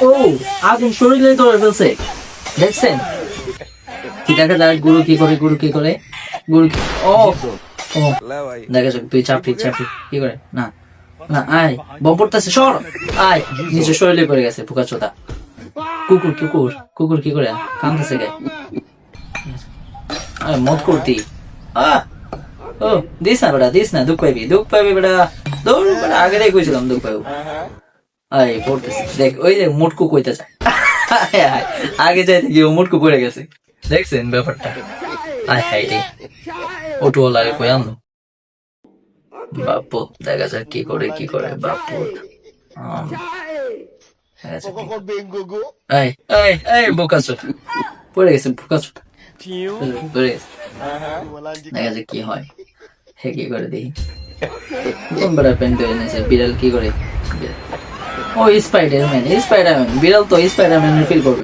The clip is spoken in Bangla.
ও আগুন শরীরে ধরে ফেলছে, দেখছেন? কি দেখা যায় গুরু কি করে, গুরু কি করে, গুরু ও ও দেখা যাক তুই চাপড়ি চাপড়ি কি করে, না না আয় বম পড়তেছে, সর আয়, নিচে শরীরে পড়ে গেছে পোকা চোদা। কুকুর কুকুর কুকুর কি করে কামতেছে গায়ে, আরে মত করতি আহ ও দিস না বেটা, দিস না, দুঃখ পাইবি বেটা, দৌড় বেটা, আগে দিয়ে কইছিলাম দুঃখ পাইবো। আয় পড়তেছে দেখ, ওই যে মোটকু কইতে চায়, আগে যাইতে গিয়ে মোটকু পড়ে গেছে, দেখছেন ব্যাপারটা? আয় হাই রে, অটোওয়ালা কই আনলো বাপু, দেখা যাক কি করে বাপু। এই এই এই বোকাচোদ পড়ে গেছে, বোকাচোদ পড়ে গেছে, দেখা যাক কি হয়, হে কি করে দেখি কোন বেড়া প্যান্ট এনেছে, বিড়াল কি করে, ও স্পাইডারম্যান, বিড়াল তো স্পাইডারম্যান ফিল করবে।